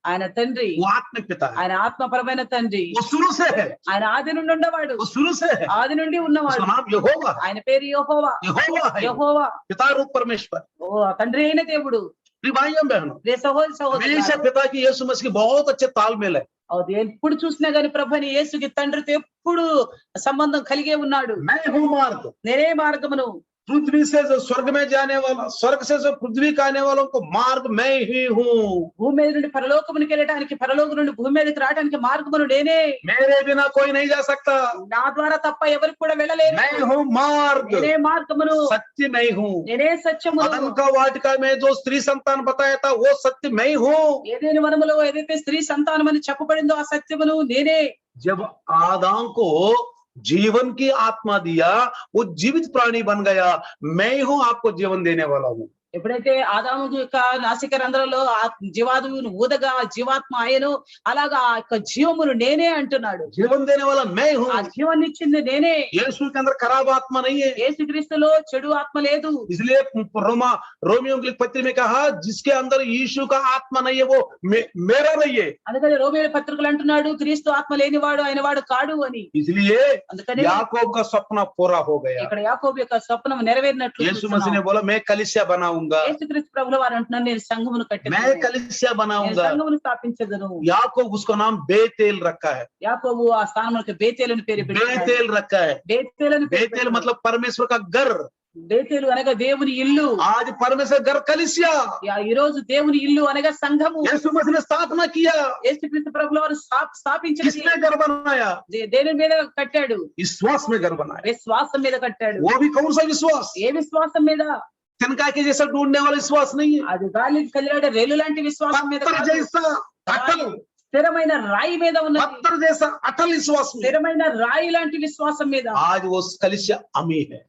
ఆయన తండ్రి वो आत्मिक पिता है, ఆయన ఆత్మపరమైన తండ్రి. वो शुरू से है, ఆయన ఆది నుండి ఉండేవాడు. वो शुरू से है, ఆది నుండి ఉన్నవాడు. उसका नाम यहोवा है, ఆయన పేరు యెహోవా. यहोवा है, యెహోవా पिता रूप परमेश्वर। ఓ తండ్రి అయిన దేవుడు. प्रिय भाइयों बहनों, రే సహోదరి हमेशा సహోదరులారా, पिता की यीशु मसीह की बहुत अच्छे तालमेल है। అది ఎప్పుడు చూసినా గాని ప్రభుని యేసుకి తండ్రితో ఎప్పుడు సంబంధం కలిగే ఉన్నాడు. मैं हूँ मार्ग, నేనే మార్గమును. पृथ्वी से जो स्वर्ग में जाने वाला, स्वर्ग से जो पृथ्वी का आने वालों को मार्ग मैं ही हूँ। భూమి మీద నుండి పరలోకమునికి వెళ్ళడానికి, పరలోకం నుండి భూమి మీదకి రావడానికి మార్గమును నేనే. मेरे बिना कोई नहीं जा सकता, నా ద్వారా తప్ప ఎవరికి కూడా వెళ్ళలేరు. मैं हूँ मार्ग, నేనే మార్గమును, सत्य मैं हूँ। నేనే సత్యమును. अदन का वाटिका में जो स्त्री संतान बताया था वो सत्य मैं हूँ। ఏదైనా వనములో ఏదైతే స్త్రీ సంతానం అని చెప్పబడిందో ఆ సత్యమును నేనే. जब आदम को जीवन की आत्मा दिया, वो जीवित प्राणी बन गया, मैं हूँ आपको जीवन देने वाला हूँ। ఎప్పుడైతే ఆదాము యొక్క నాసిక రంధ్రంలో ఆ జీవాదువును ఊదగా జీవాత్మ ఆయను, అలాగా ఆ యొక్క జీవమును నేనే అంటున్నాడు. जीवन देने वाला मैं हूँ। ఆ జీవాన్ని ఇచ్చింది నేనే. यीशु के अंदर खराब आत्मा नहीं है, యేసుక్రీస్తులో చెడు ఆత్మ లేదు. इसलिए रोमियो की पत्री में कहा जिसके अंदर यीशु का आत्मा नहीं है वो मेरा नहीं है। అందుకని రోమీయుల పత్రికలు అంటున్నాడు క్రీస్తు ఆత్మ లేనివాడు ఆయన వాడు కాడు అని. इसलिए అందుకని याकूब का सपना पूरा हो गया। ఇక్కడ యాకోబు యొక్క స్వప్నం నెరవేరినట్లు यीशु मसीह ने बोला मैं कलीसिया बनाऊंगा, యేసుక్రీస్తు ప్రభుల వారు అంటున్నారు నేను సంఘమును मैं కట్టిస్తాను, कलीसिया నేను बनाऊंगा। సంఘమును స్థాపించదను. याकूब उसको नाम बेतेल रखा है, యాకోబు ఆ స్థానములకు బేతేలు అని పేరు పెట్టాడు. बेतेल रखा है। బేతేలు అని పేరు बेतेल పెట్టాడు. मतलब परमेश्वर का घर। బేతేలు అనగా దేవుని ఇల్లు. आज परमेश्वर घर कलीसिया, ఈ రోజు దేవుని ఇల్లు అనగా సంఘము. यीशु मसीह ने स्थापना किया। యేసుక్రీస్తు ప్రభుల వారు స్థాపించిన किसने घर बनाया? దేని మీద కట్టాడు? विश्वास में घर बनाया। విశ్వాసం మీద కట్టాడు. वो भी कौन सा विश्वास? ఏ విశ్వాసం మీద? तिनका के जैसा ढूंढने वाला विश्वास नहीं है, అది గాలికి కదిలాడే రేలు లాంటి విశ్వాసం మీద पत्थर కాదు. जैसा अटल, స్థిరమైన రాయి మీద ఉన్నది. पत्थर जैसा अटल विश्वास में స్థిరమైన రాయి లాంటి విశ్వాసం మీద. आज वो कलीसिया अमी है।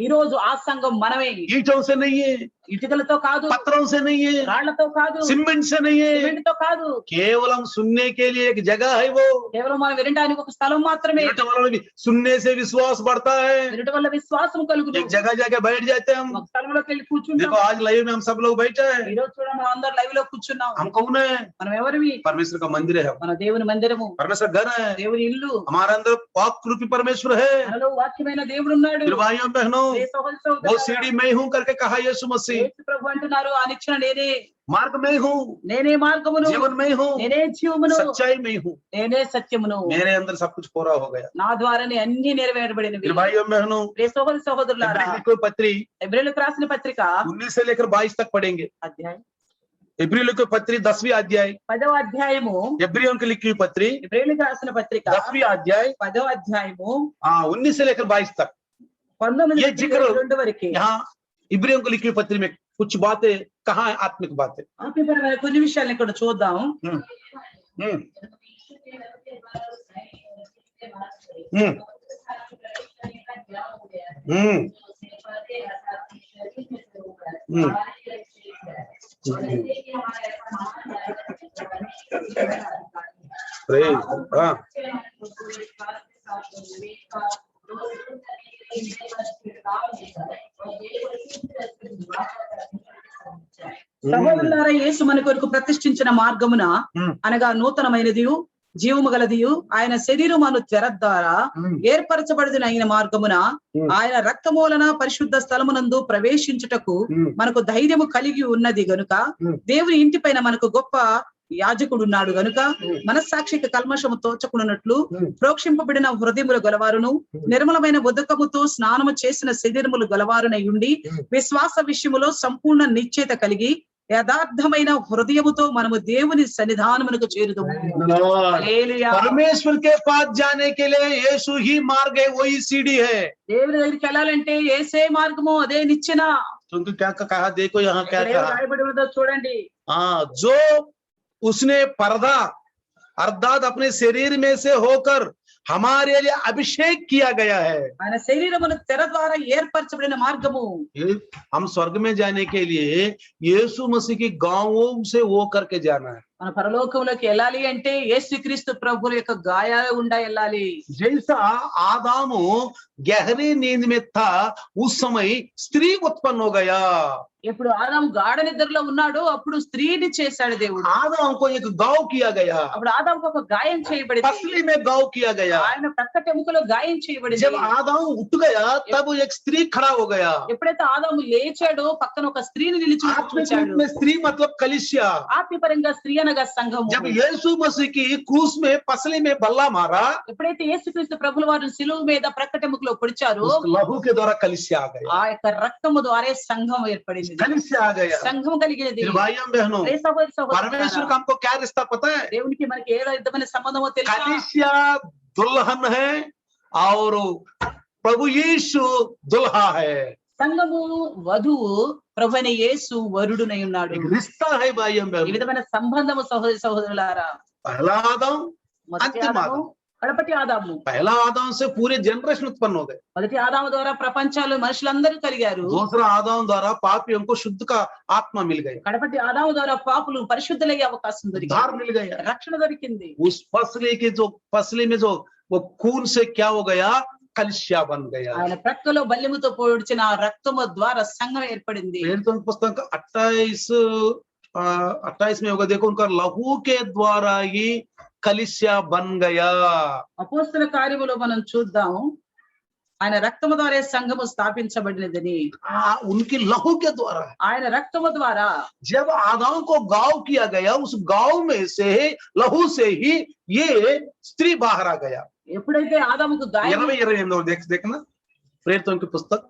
ఈ రోజు ఆ సంఘం మనమే. ईंटों से नहीं है, ఇటుకలతో కాదు, पत्थरों से नहीं है, రాళ్లతో కాదు, सीमेंट से नहीं है, సిమెంట్తో కాదు. केवल हम सुनने के लिए एक जगह है। वो కేవలం మనం వినడానికి ఒక స్థలం మాత్రమే. विनने वालों में भी सुनने से विश्वास बढ़ता है, వినటం వల్ల విశ్వాసం కలుగుతుంది. एक जगह जाके बैठ जाते हैं हम। ఒక స్థలంలోకి వెళ్ళి కూర్చుంటాం. देखो आज लाइव में हम सब लोग बैठे हैं, ఈ రోజు చూడండి మనం అందరం లైవ్ లో కూర్చున్నాం. हम कौन है? మనం ఎవరివి? परमेश्वर का मंदिर है, మన దేవుని మందిరము, परमेश्वर घर है, దేవుని ఇల్లు. हमारे अंदर वाक रूपी परमेश्वर है। మనలో వాక్యమైన దేవుడు ఉన్నాడు. फिर भाइयों बहनों, ఏ సహోదర वो సహోదరులారా, सीढ़ी मैं हूं करके कहा यीशु मसीह, యేసు ప్రభు అంటున్నారు ఆ నిచ్చెన నేనే, मार्ग मैं हूँ, నేనే మార్గమును, जीवन मैं हूँ, నేనే జీవమును, सच्चाई मैं हूँ, నేనే సత్యమును. मेरे अंदर सब कुछ पूरा हो गया। నా ద్వారానే అన్ని నెరవేరబడినవి. फिर भाइयों बहनों, ప్రియ సహోదర సహోదరులారా, इब्राहिम की पत्री హెబ్రీయులకు రాసిన పత్రిక 19 से लेकर 22 तक पढ़ेंगे। అధ్యాయం इब्राहिम की पत्री 10वीं अध्याय, 10వ అధ్యాయము, इब्राहिम की लिखी हुई पत्री హెబ్రీయులకు రాసిన పత్రిక 10वीं अध्याय 10వ అధ్యాయము 19 से लेकर 22 तक। 19 ये जिक्र- 22 వరకు यहाँ इब्राहिम को लिखी हुई पत्री में कुछ बातें कहाँ है, आत्मिक बातें। ఆత్మీయపరమైన కొన్ని విషయాలను ఇక్కడ చూద్దాం. हम्म हम्म हम्म प्रेज, हाँ సహోదరులారా, యేసు మన కొరకు ప్రతిష్ఠించిన మార్గమున हम्म అనగా నూతనమైనది జీవము గలదియు ఆయన శరీరము అను తెర ద్వారా ఏర్పరచబడిన అయిన మార్గమున ఆయన రక్తమూలన పరిశుద్ధ స్థలమునందు ప్రవేశించుటకు మనకు ధైర్యము కలిగి ఉన్నది గనుక దేవుని ఇంటిపైన మనకు గొప్ప యాజకుడు ఉన్నాడు గనుక మనస్సాక్షికి కల్మషము తోచకున్నట్లు ప్రోక్షింపబడిన హృదయములు గలవారును నిర్మలమైన ఉదకముతో స్నానము చేసిన శరీరములు గలవారునై ఉండి విశ్వాస విషయములో సంపూర్ణ నిశ్చయిత కలిగి యథార్థమైన హృదయముతో మనము దేవుని సన్నిధానమునకు చేరుదాము. హల్లెలూయా. परमेश्वर के पास जाने के लिए यीशु ही मार्ग है, वही सीढ़ी है. దేవుని దగ్గరికి వెళ్ళాలంటే యేసే మార్గము, అదే నిచ్చెన. क्योंकि क्या कहा, देखो यहाँ क्या ఇక్కడ ఏం कहा, రాయబడి ఉన్నదో చూడండి. हाँ, जो उसने पर्दा अर्थात अपने शरीर में से होकर हमारे लिए अभिषेक किया गया है. ఆయన శరీరమును తెర ద్వారా ఏర్పరచబడిన మార్గము. हम स्वर्ग में जाने के लिए यीशु मसीह की गांवों से वो करके जाना है. మన పరలోకంలోకి వెళ్ళాలి అంటే యేసుక్రీస్తు ప్రభువుల యొక్క గాయాలు ఉండా వెళ్ళాలి. जैसा आदाम गहरी नींद में था, उस समय स्त्री उत्पन्न हो गया. ఇప్పుడు ఆదాము గాఢ నిద్రలో ఉన్నాడు, అప్పుడు స్త్రీని చేశాడు దేవుడు. आदम को एक गाँव किया गया, అప్పుడు ఆదాముకు ఒక గాయం చేయబడింది. पसली में गाँव किया गया. ఆయన ప్రక్కటెముకలో గాయం చేయబడింది. जब आदम उठ गया तब एक स्त्री खड़ा हो गया. ఎప్పుడైతే ఆదాము లేచాడో పక్కన ఒక స్త్రీని నిలిచి आत्मिक ఉంచాడు. रूप में स्त्री मतलब कलीसिया. ఆత్మీయపరంగా స్త్రీ అనగా సంఘము. जब यीशु मसीह की क्रूस में पसली में बल्ला मारा, ఎప్పుడైతే యేసుక్రీస్తు ప్రభుల వారు సిలువ మీద ప్రక్కటెముకలో పొడిచారో उस लहू के द्वारा कलीसिया आ गया. ఆ యొక్క రక్తము ద్వారా సంఘం ఏర్పడింది. कलीसिया आ गया. సంఘం కలిగినది. फिर भाइयों बहनों, ఏ సహోదరి परमेश्वर సహోదరులారా, का हमको क्या रिश्ता पता है? దేవునికి మనకి ఏ విధమైన సంబంధమో తెలుసా? कलीसिया दुल्हन है और प्रभु यीशु दुल्हा है. సంఘము వధువు, ప్రభువైన యేసు వరుడునై ఉన్నాడు. एक रिश्ता है भाइयों ఈ बहनों. విధమైన సంబంధము సహోదరి సహోదరులారా. पहला आदम, మొదటి అంతిమ ఆదాము, ఆదాము. కడపటి ఆదాము. पहला आदम से पूरे जनरेशन उत्पन्न हो गए. మొదటి ఆదాము ద్వారా ప్రపంచాలు మనుషులందరూ కలిగారు. दूसरा आदम द्वारा पापियों को शुद्ध का आत्मा मिल गया, కడపటి ఆదాము ద్వారా పాపులు పరిశుద్ధులయ్యే అవకాశం उद्धार దొరికింది, मिल गया. రక్షణ దొరికింది. उस फसली में जो वो खून से क्या हो गया, कलिसिया बन गया. ఆయన ప్రక్కలో బల్యముతో పొడిచిన ఆ రక్తము ద్వారా సంఘం ఏర్పడింది. तो पुस्तक 28 में होगा, देखो उनका लहू के द्वारा ही कलिसिया बन गया. అపోస్తల కార్యములో మనం చూద్దాం, ఆయన రక్తము ద్వారా సంఘము స్థాపించబడినదని. उनकी लहू के द्वारा. ఆయన రక్తము ద్వారా जब आदम को गाँव किया गया, उस गाँव में से लहू से ही ये स्त्री बाहर आ गया. ఎప్పుడైతే ఆదాముకు గాయం 28 देखना, प्रेरितों की पुस्तक.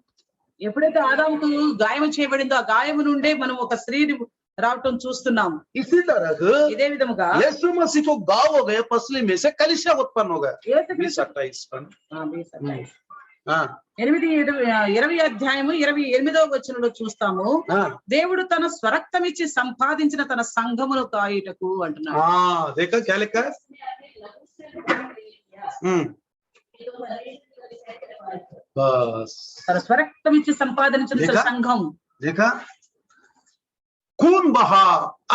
ఎప్పుడైతే ఆదాముకు గాయం చేయబడిందో ఆ గాయము నుండే మనం ఒక స్త్రీని రావటం చూస్తున్నాం. इसी तरह ఇదే విధముగా यीशु मसीह को गाँव हो गया, पसली में से कलिसिया उत्पन्न हो गया. యేసుక్రీస్తు 28 पर. 20 అధ్యాయము 28వ వచనంలో చూస్తాము, దేవుడు తన స్వరక్తమిచ్చి సంపాదించిన తన సంఘమును కాయుటకు అంటున్నాడు. देखा क्या लिखा है? बस తన స్వరక్తమిచ్చి సంపాదించిన తన देखा? సంఘం. देखा, खून बहा,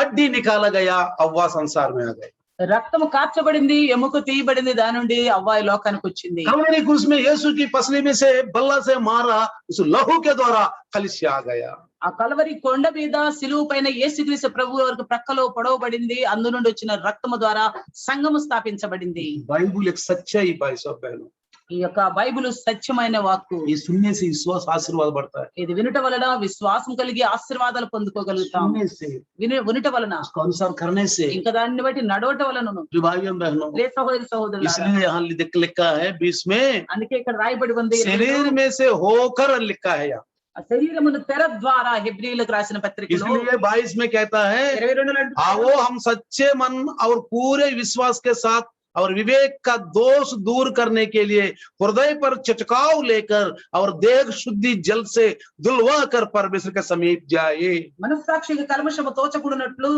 अड्डी निकाला गया, अव्वा संसार में आ गए. రక్తము కార్చబడింది, ఎముక తీయబడింది, దాని నుండి అవ్వాయి లోకానికి వచ్చింది. कलवरी क्रूस में यीशु की पसली में से बल्ला से मारा, उस लहू के द्वारा कलिसिया आ गया. ఆ కలవరి కొండ మీద సిలువ పైన యేసుక్రీస్తు ప్రభువు వరకు ప్రక్కలో పొడవబడింది, అందు నుండి వచ్చిన రక్తము ద్వారా సంఘము స్థాపించబడింది. बाइबल एक सच्चाई भाई सब बहनों. ఈ యొక్క బైబిల్ సత్యమైన వాక్కు. ये सुनने से विश्वास आशीर्वाद बढ़ता है. ఇది వినుట వలన విశ్వాసం కలిగి ఆశీర్వాదాలు పొందుకోగలుగుతాం. सुनने से, వినుట వలన, उसको अनुसार करने से. ఇంకా దాన్ని బట్టి నడవట వలనను. जो भाइयों बहनों, లే సహోదరి సహోదరులారా, इसलिए यहाँ लिखा है 20 में, అందుకే ఇక్కడ రాయబడి ఉంది, शरीर में से होकर लिखा है यहाँ. ఆ శరీరమును తెర ద్వారా హెబ్రీయులకు రాసిన పత్రికలో इसलिए 22 में कहता है, 22 आओ हम सच्चे मन और पूरे विश्वास के साथ और विवेक का दोष दूर करने के लिए हृदय पर चटकाव लेकर और देह शुद्धि जल से धुलवा कर परमेश्वर के समीप जाए. మనస్సాక్షికి కల్మషము తోచకున్నట్లు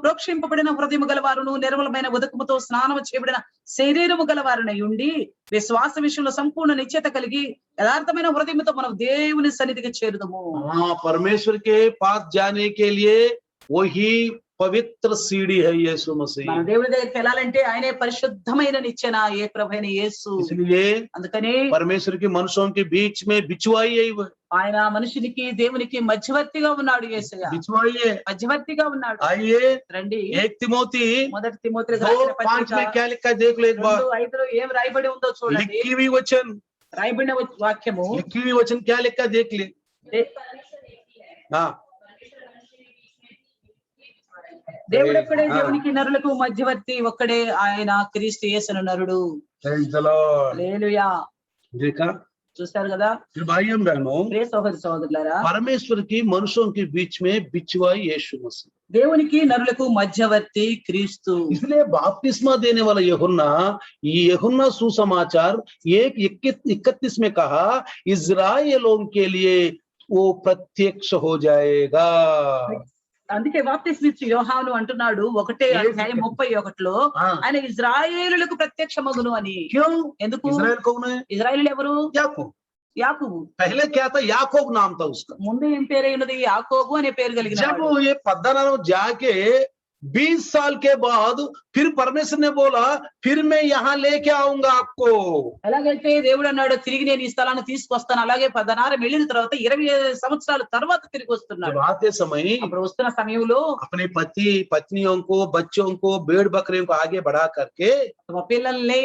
ప్రోక్షింపబడిన హృదయము గలవారును నిర్మలమైన ఉదకముతో స్నానము చేయబడిన శరీరము గలవారునై ఉండి విశ్వాస విషయంలో సంపూర్ణ నిశ్చయత కలిగి యథార్థమైన హృదయముతో మనం దేవుని సన్నిధికి చేరుదము. परमेश्वर के पास जाने के लिए वही पवित्र सीढ़ी है यीशु मसीह। మన దేవుడి దగ్గరికి వెళ్ళాలంటే ఆయనే పరిశుద్ధమైన నిచ్చెన ఏ ప్రభైన యేసు इसलिए అందుకనే परमेश्वर की मनुष्यों के बीच में बिछुआई है वो। ఆయన మనుషునికి దేవునికి మధ్యవర్తిగా ఉన్నాడు యేసయ్య बिछुआई है। మధ్యవర్తిగా ఉన్నాడు आइए రండి 1 तिमोथी మొదటి తిమోతి 2:5 में क्या लिखा है देख लो एक बार। 2:5 ఏం రాయబడి ఉందో చూడండి लिखी हुई वचन, రాయబడిన వాక్యము लिखी हुई वचन क्या लिखा है देख ले। हाँ దేవుడు ఒక్కడే हाँ। దేవునికి నరులకు మధ్యవర్తి ఒక్కడే ఆయన క్రీస్తు యేసును నరుడు Praise the Lord। హల్లెలూయా देखा చూస్తారు కదా फिर भाइयों बहनों, ప్రియ సహోదరి సహోదరులారా परमेश्वर की मनुष्यों के बीच में बिछुआई यीशु मसीह। దేవునికి నరులకు మధ్యవర్తి క్రీస్తు इसलिए बपतिस्मा देने वाला यूहन्ना सुसमाचार 1:31 में कहा इस्राएलों के लिए वो प्रत्यक्ष हो जाएगा। అందుకే బాప్తిస్మ ఇచ్చి యోహాను అంటున్నాడు 1:31 हाँ। ఆయన ఇజ్రాయేలులకు ప్రత్యక్షమగును అని क्यों? ఎందుకు इस्राएल कौन है? ఇజ్రాయేలు ఎవరు याकूब। యాకోబు पहले क्या था? याकूब नाम था उसका। ముందు ఏం పేరైనది యాకోబు అనే పేరు కలిగిన जब వాడు. ये पद्दन जाके 20 साल के बाद फिर परमेश्वर ने बोला फिर मैं यहाँ लेके आऊंगा आपको। ఎలాగైతే దేవుడు అన్నాడు తిరిగి నేను ఈ స్థలాన్ని తీసుకొస్తాను అలాగే 16 వెళ్ళిన తర్వాత 25 సంవత్సరాల తర్వాత తిరిగి వస్తున్నాడు. जब आते समय అప్పుడు వస్తున్న సమయంలో अपने पति पत्नियों को बच्चों को भेड़ बकरियों को आगे बढ़ा करके తమ పిల్లల్ని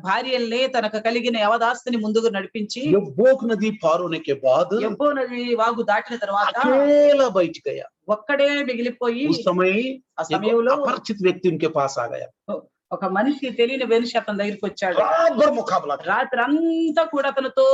భార్యల్ని తనకు కలిగిన యవదాస్తిని ముందుకు నడిపించి यब्बोक नदी पार होने के बाद యబ్బో నది వాగు దాటిన తర్వాత अकेला बैठ गया। ఒక్కడే మిగిలిపోయి उस समय ఆ एक సమయంలో अपरिचित व्यक्ति उनके पास आ गया। ఒక మనిషి తెలియని మనిషి అతని దగ్గరికి వచ్చాడు. रात भर मुकाबला था। రాత్రి అంతా కూడా అతనితో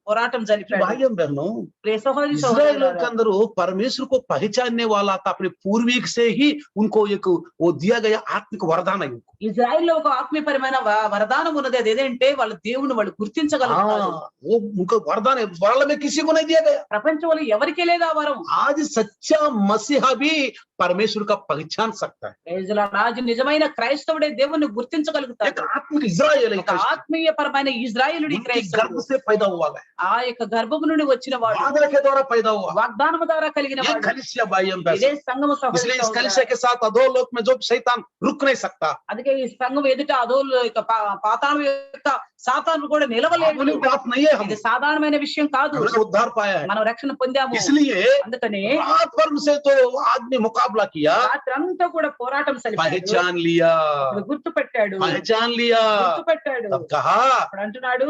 పోరాటం జరిపాడు. भाइयों बहनों, ప్రియ సహోదరి इस्राएल के సహోదరులారా, अंदर वो परमेश्वर को पहचानने वाला था। अपने पूर्वज से ही उनको एक वो दिया गया आत्मिक वरदान है उनको। ఇజ్రాయెల్లో ఒక ఆత్మీయపరమైన వరదానం ఉన్నది. అది ఏదంటే వాళ్ళ దేవుని వాళ్ళు గుర్తించగలుగుతారు. वो उनको वरदान है, वर्ल्ड में किसी को नहीं दिया गया। ప్రపంచంలో ఎవరికీ లేదా వరం. आज सच्चा मसीहा भी परमेश्वर का पहचान सकता है। రాజు నిజమైన క్రైస్తవుడే దేవుని గుర్తించగలుగుతాడు. एक आत्मिक इस्राएल ఒక ఆత్మీయపరమైన ఇజ్రాయేలుడి गर्भ క్రైస్తవుడు. से पैदा हुआ है, ఆ యొక్క గర్భము నుండి వచ్చిన వాడు, वादा के द्वारा पैदा हुआ। వాగ్దానము ద్వారా కలిగిన ये వాడు. कलीसिया भाइयों ఇదే बहनों, సంఘము इसलिए इस సహోదరులారా. कलीसिया के साथ अधोलोक में जो शैतान रुक नहीं सकता। అందుకే ఈ సంఘం ఎదుట అధోలు యొక్క పాతాళం యొక్క సాతాను కూడా నిలవలేడు. मामूली बात नहीं है, हम ఇది సాధారణమైన విషయం కాదు. हमने उद्धार पाया है। మనం రక్షణ పొందాము. इसलिए అందుకనే रात भर से तो आदमी मुकाबला किया, రాత్రి అంతా కూడా పోరాటం సరిపాడు. पहचान लिया, గుర్తు పెట్టాడు, पहचान लिया। గుర్తు పెట్టాడు. तब कहा అప్పుడు అంటున్నాడు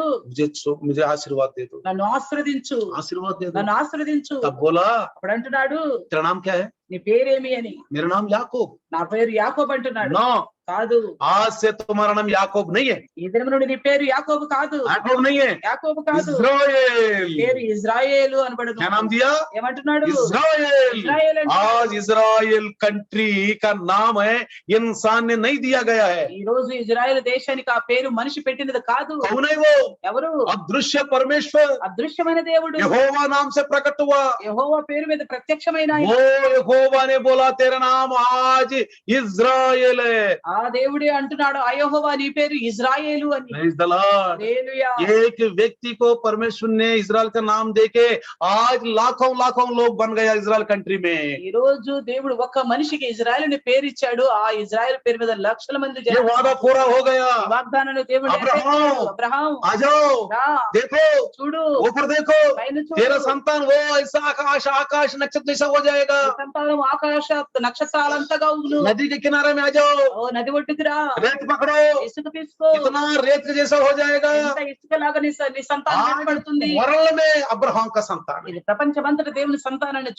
मुझे आशीर्वाद दे दो, నన్ను ఆశ్రదించు, आशीर्वाद दे दो। నన్ను ఆశ్రదించు. तब बोला అప్పుడు అంటున్నాడు तेरा नाम क्या है? నీ పేరేమి అని. मेरा नाम याकूब। నా పేరు యాకోబు అంటున్నాడు. नो, కాదు, आज से तुम्हारा नाम याकूब नहीं है, ఈ దినం నుండి నీ పేరు యాకోబు కాదు, याकूब नहीं है, యాకోబు కాదు, इस्राएल। పేరు ఇజ్రాయేలు అనబడును. क्या नाम दिया? ఏమంటున్నాడు? इस्राएल। ఇజ్రాయేల్ అంటున్నాడు. आज इस्राएल कंट्री का नाम है, इंसान ने नहीं दिया गया है। ఈ రోజు ఇజ్రాయేల్ దేశానికి ఆ పేరు మనిషి పెట్టినది కాదు. कौन है वो? ఎవరు? अदृश्य परमेश्वर అదృశ్యమైన దేవుడు यहोवा नाम से प्रकट हुआ। యెహోవా పేరు మీద ప్రత్యక్షమైన ఆయన. वो यहोवा ने बोला तेरा नाम आज इस्राएल है। ఆ దేవుడే అంటున్నాడు ఆ యెహోవా నీ పేరు ఇజ్రాయేలు అని. Praise the Lord। హల్లెలూయా. एक व्यक्ति को परमेश्वर ने इस्राएल का नाम देके आज लाखों लाखों लोग बन गया इस्राएल कंट्री में। ఈ రోజు దేవుడు ఒక్క మనిషికి ఇజ్రాయేల్ అని పేరు ఇచ్చాడు. ఆ ఇజ్రాయేల్ పేరు మీద లక్షల మంది ये वादा पूरा हो गया। ఈ వాగ్దానాన్ని దేవుడు అబ్రహాం, నెరవేర్చాడు. అబ్రహాం आ जाओ, రా, देखो చూడు, ऊपर देखो, పైన तेरा చూడు. संतान वो ऐसा आकाश आकाश नक्षत्र जैसा हो जाएगा। నీ సంతానం ఆకాశ నక్షత్రాలంతగా ఉండు. नदी के किनारे में आ जाओ, ఓ నది ఒడ్డుకు రా, रेत पकड़ो, ఇసుక తీసుకో, इतना रेत के जैसा हो जाएगा। ఇంత ఇసుకలాగా నీ సంతానం ఏర్పడుతుంది. वर्ल्ड में अब्राहम का संतान है। ఇది ప్రపంచమంతటి దేవుని సంతానాన్ని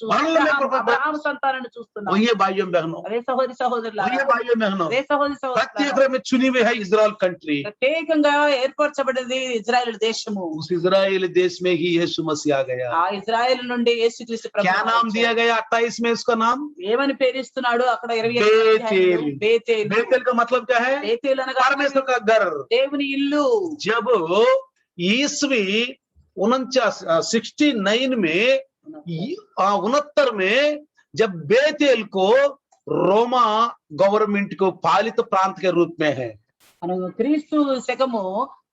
అబ్రహాము సంతానాన్ని చూస్తున్నాం. वही भाइयों बहनों, అదే సహోదరి సహోదరులారా, वही भाइयों बहनों, అదే సహోదరి प्रत्येक సహోదరులారా, में चुनी हुई है इस्राएल कंट्री। ప్రత్యేకంగా ఏర్పరచబడింది ఇజ్రాయెల్ దేశము. उस इजराइल देश में ही यीशु मसीह आ गया। ఆ ఇజ్రాయెల్ నుండి యేసుక్రీస్తు क्या ప్రభువు नाम వచ్చాడు. दिया गया 28 में उसका नाम? ఏమని పేరిస్తున్నాడు అక్కడ 25 బేతేల్। బేతేలు. बेतेल का मतलब क्या है? బేతేలు అనగా परमेश्वर का घर। దేవుని ఇల్లు. जब ईस्वी 69 में 69 में जब बेतेल को रोमा गवर्नमेंट को पालित प्रांत के रूप में है, మనం క్రీస్తు శకము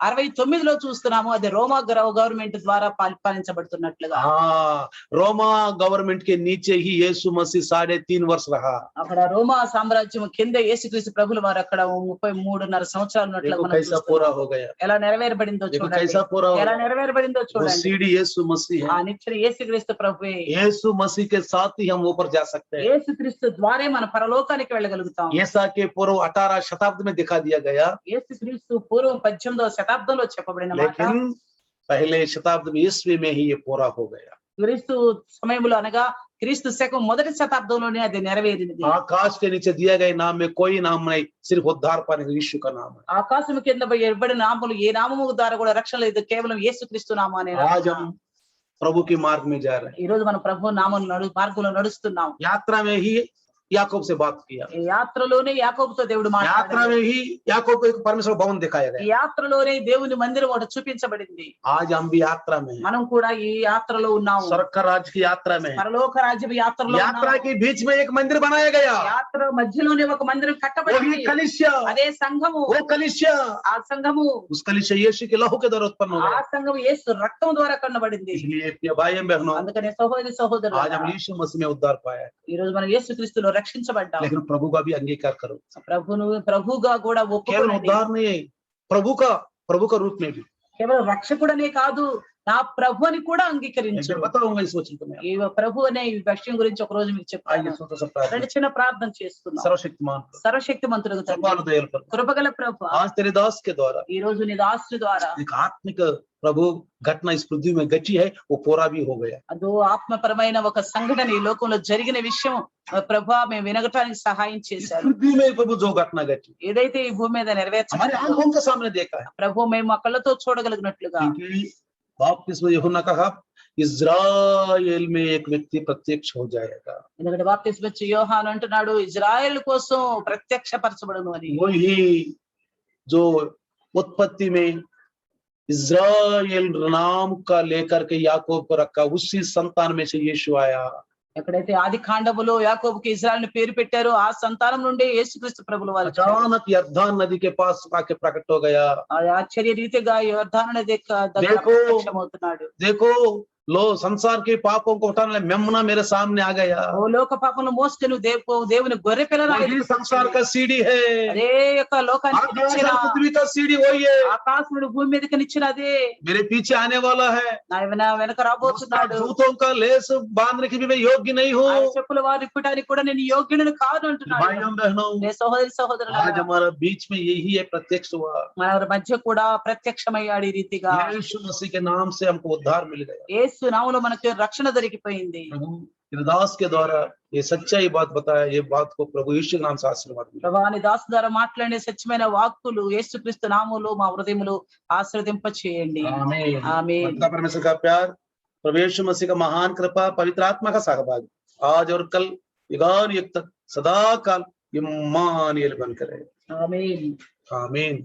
69లో చూస్తున్నాము అది రోమా గవర్నమెంట్ ద్వారా పరిపాలించబడుతున్నట్లుగా. रोमा गवर्नमेंट के नीचे ही यीशु मसीह 3.5 वर्ष रहा. అక్కడ రోమా సామ్రాజ్యం కింద యేసుక్రీస్తు ప్రభుల వారు అక్కడ 33.5 సంవత్సరాలు ఉన్నట్లుగా देखो మనం कैसा చూస్తున్నాం. पूरा हो गया. ఎలా నెరవేరబడిందో देखो చూడండి. कैसा पूरा हो ఎలా गया. నెరవేరబడిందో वो చూడండి. सीढ़ी यीशु मसीह ఆ है. నిత్య యేసుక్రీస్తు ప్రభువే. यीशु मसीह के साथ ही हम ऊपर जा सकते हैं. యేసుక్రీస్తు ద్వారే మన పరలోకానికి వెళ్ళగలుగుతాం. ऐसा के पूर्व 18 शताब्दी में दिखा दिया गया. యేసుక్రీస్తు పూర్వం 18వ శతాబ్దంలో చెప్పబడిన మాట. लेकिन पहले शताब्दी में ईस्वी में ही ये पूरा हो गया. క్రీస్తు సమయంలో అనగా క్రీస్తు శకం మొదటి శతాబ్దంలోనే అది నెరవేరింది. आकाश के नीचे दिए गए नाम में कोई नाम नहीं, सिर्फ उद्धार पाने का यीशु का नाम है. ఆకాశం కింద ఇవ్వబడిన నామములు ఏ నామము ద్వారా కూడా రక్షణ లేదు, కేవలం యేసుక్రీస్తు నామమే. आज हम प्रभु के मार्ग में जा रहे हैं. ఈ రోజు మనం ప్రభు నామములో మార్గంలో నడుస్తున్నాం. यात्रा में ही याकूब से बात किया. ఈ యాత్రలోనే యాకోబుతో దేవుడు यात्रा మాట్లాడాడు. में ही याकूब को एक परमेश्वर भवन दिखाया ఈ गया. యాత్రలోనే దేవుని మందిరం ఒకటి చూపించబడింది. आज हम भी यात्रा में हैं. మనం కూడా ఈ యాత్రలో ఉన్నాము. स्वर्ग का राज्य की यात्रा में हैं. పరలోక రాజ్య యాత్రలో यात्रा ఉన్నాము. के बीच में एक मंदिर बनाया गया. యాత్ర మధ్యలోనే ఒక మందిరం वही కట్టబడింది. कलीसिया, అదే సంఘము. वो कलीसिया, ఆ సంఘము उस कलीसिया यीशु के लहू के द्वारा उत्पन्न हो ఆ गया. సంఘము యేసు రక్తం ద్వారా కన్నబడింది. इसलिए प्रिय भाई बहनों, అందుకనే సహోదరి आज हम సహోదరులారా, यीशु मसीह में उद्धार पाया है. ఈ రోజు మనం యేసుక్రీస్తులో రక్షించబడ్డాం. लेकिन प्रभु का भी अंगीकार करो. ప్రభుగా కూడా केवल ఒప్పుకోండి. उद्धार नहीं है, प्रभु का रूप में भी. కేవలం రక్షకుడనే కాదు, నా ప్రభు అని కూడా అంగీకరించు. मैं बताऊंगा इस वचन को मैं. ఈ ప్రభు అనే ఈ విషయం గురించి ఒక రోజు మీకు आइए చెప్తాను. छोटा सा प्रार्थना. రెండు చిన్న ప్రార్థన చేసుకుందాం. सर्वशक्तिमान సర్వశక్తిమంతుడు कृपालु दयालु परमेश्वर, కృపగల ప్రభు, आज तेरे दास के द्वारा ఈ రోజు నీ దాసు ద్వారా एक आत्मिक प्रभु घटना इस पृथ्वी में घटी है, वो पूरा भी हो गया. అదో ఆత్మపరమైన ఒక సంఘటన ఈ లోకంలో జరిగిన విషయం ప్రభు మేము వినగటానికి సహాయం చేశారు. पृथ्वी में प्रभु जो घटना घटी ఏదైతే ఈ భూమి మీద हमारे నెరవేర్చారు आंखों के सामने देखा है. ప్రభు మేము ఆ కళ్ళతో చూడగలిగినట్లుగా. क्योंकि बपतिस्मा यूहन्ना कहा इज़राइल में एक व्यक्ति प्रत्यक्ष हो जाएगा. ఎందుకంటే బాప్తిస్మా యోహాను అంటున్నాడు ఇజ్రాయెల్ కోసం ప్రత్యక్షపరచబడును అని. वही जो उत्पत्ति में इज़राइल नाम का लेकर के याकूब को रखा, उसी संतान में से यीशु आया. ఎక్కడైతే ఆది కాండములో యాకోబుకి ఇజ్రాయెల్ పేరు పెట్టారో ఆ సంతానం నుండి యేసుక్రీస్తు ప్రభుల వారు अचानक यरदान नदी के पास आके प्रकट हो गया. ఆశ్చర్య రీతిగా యోర్దాను నది దగ్గర देखो, ప్రత్యక్షమవుతున్నాడు. देखो लो संसार के पापों को उठाने वाला मेमना मेरे सामने आ गया. ఓ లోక పాపంలో మోసుకొని దేవుని గొర్రె वही संसार का सीढ़ी है. అదే యొక్క లోకానికి आकाश నిచ్చిన और पृथ्वी का सीढ़ी वही है. ఆకాశముడు భూమి మీదకి నిచ్చిన అదే मेरे पीछे आने वाला है. నా వెనక రాబోతున్నాడు. जूतों का लेस बांधने की भी मैं योग्य नहीं हूँ. ఆయన చెప్పుల వారు ఇప్పటానికి కూడా నేను యోగ్యుడిని కాదు అంటున్నాడు. भाइयों बहनों, నే సహోదరి సహోదరులారా, आज हमारा बीच में यही है प्रत्यक्ष हुआ. మన మధ్య కూడా ప్రత్యక్షమయ్యాడు ఈ రీతిగా. यीशु मसीह के नाम से हमको उद्धार मिल गया. యేసు నామములో మనకు రక్షణ దొరికిపోయింది. प्रभु दास के द्वारा ये सच्चाई बात बताया, ये बात को प्रभु यीशु के नाम से आशीर्वाद मिला. ప్రభువాని దాసు ద్వారా మాట్లాడే సత్యమైన వాక్కులు యేసుక్రీస్తు నామములో మా హృదయములు ఆశీర్వదింప చేయండి. आमीन. ఆమేన్. पिता परमेश्वर का प्यार, प्रभु यीशु मसीह का महान कृपा, पवित्र आत्मा का सहभाग आज और कल युगान युग तक सदा काल इम्मानुएल बनकर रहे. ఆమేన్. आमीन.